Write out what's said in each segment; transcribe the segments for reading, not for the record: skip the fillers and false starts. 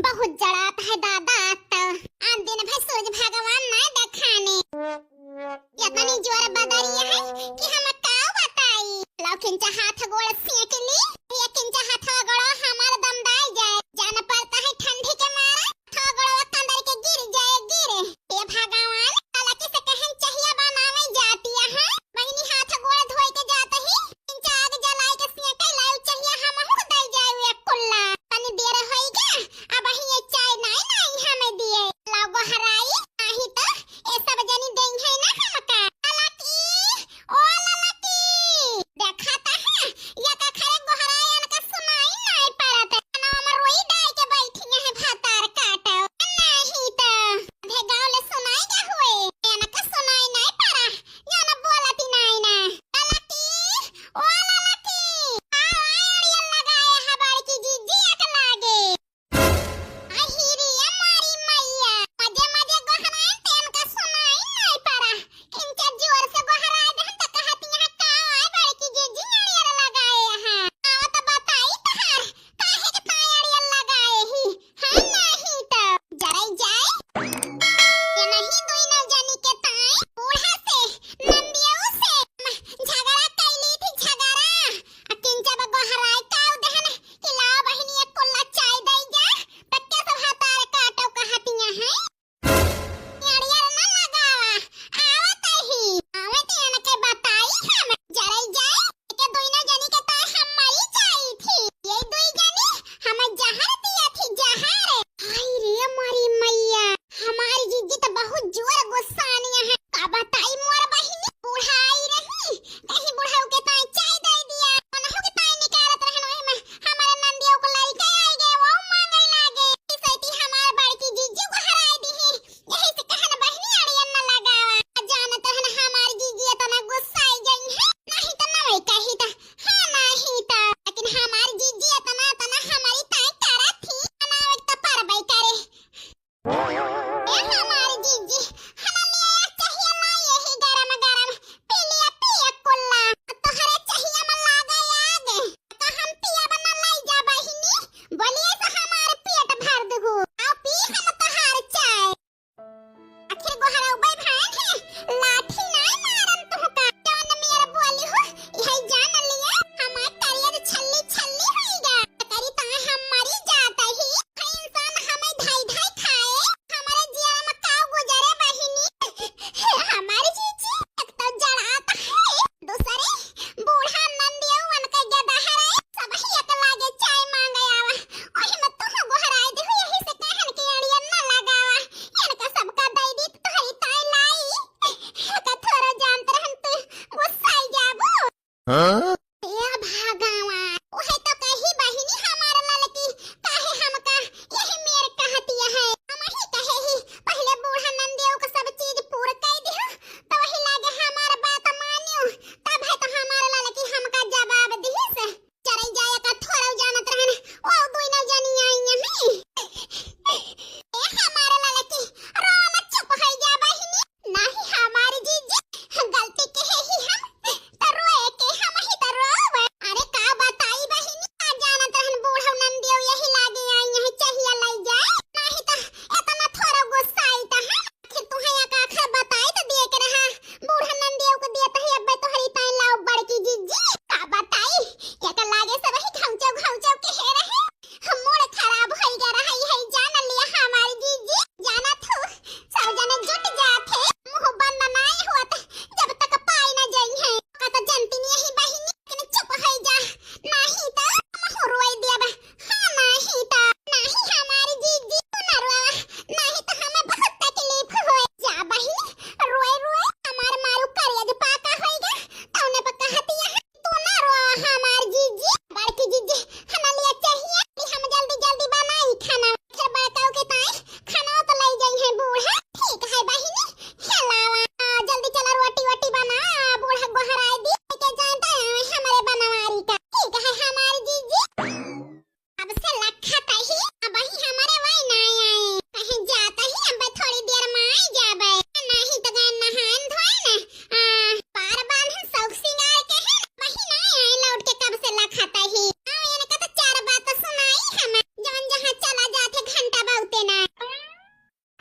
बहुत जड़ात है दादा तो आज दिन भर सूरज भगवान ना देखाने इतनी जोर बदरिया है कि हम का बताई लाओ किंचा हाथ गोड़ सेक ली ये किंचा हाथ गोड़ हमार दम दाई जाए जाना पड़ता है ठंडी के मारे हाथ गोड़ अंदर के गिर जाए गिरे हे भगवान साला किसे कहन चाहिए बनावे जाती है बहिनी हाथ गोड़ धोई के जाते ही किंचा आग जलाई के सेक लाओ चाहिए हम हो दई जाए एक कुल्ला पानी देर होई गया अब ही ये चाय नहीं नहीं हमें दिए लाओ गोहराई नहीं तो ये सब जनी देंग है ना हमका ललकी ओ ललकी देखाता है या का खरे गोहरायन का सुना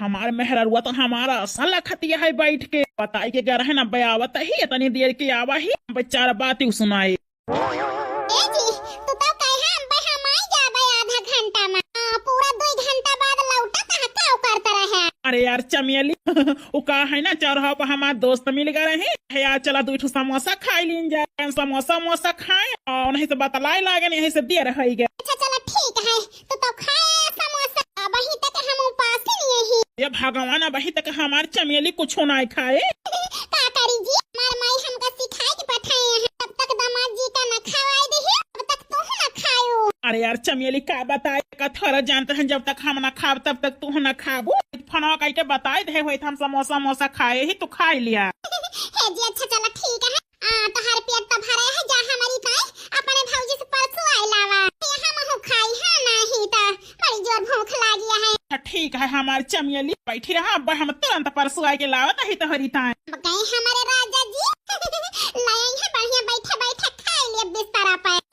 हमार मेहररुआ तो हमारा असल खतिया है बैठ के बताई के गर है ना बयावत ही इतनी देर की आवा ही बेचारा बात सुनाए। ए जी तू तो कहे हम बे हम आई जाबे आधा घंटा में पूरा 2 घंटा बाद लौटा कहां का करता रहे। अरे यार चमेली वो का है ना चौराहा पर हमारे दोस्त मिल गए रहे है यार चला 2 समोसा खाई लीन जाए समोसा खाए और नहीं से बतलाए लागे नहीं से दे रही गए। अच्छा चलो ठीक है तो खाए समोसा अब ही तक हम उपास ही नहीं है। ये भगवान अब ही तक हमारे चमेली कुछ नहीं खाए का करी जी मार माई हमका सिखाई के पठाए हैं तब तक दामाद जी का न खवाए दे तब तक तू न खायो। अरे यार चमेली का बताए का थोड़ा जानते हैं जब तक हम न खाब तब तक तू न खाबो फना कह के बताए दे हुए हम समोसा खाए ही तो खा लिया। हे जी अच्छा चलो ठीक है तो हर पेट तो भरे है जा हमारी काई अपने भौजी से परसों आई लावा हम हो खाई है नहीं तो बड़ी जोर भूख लागी है। ठीक है हमारी चमेली बैठी रहा अब हम तुरंत परसों आके लावत ही तो हरी ताए गए हमारे राजा जी लाए हैं बढ़िया बैठे बैठे खाई लिए बिस्तर पे।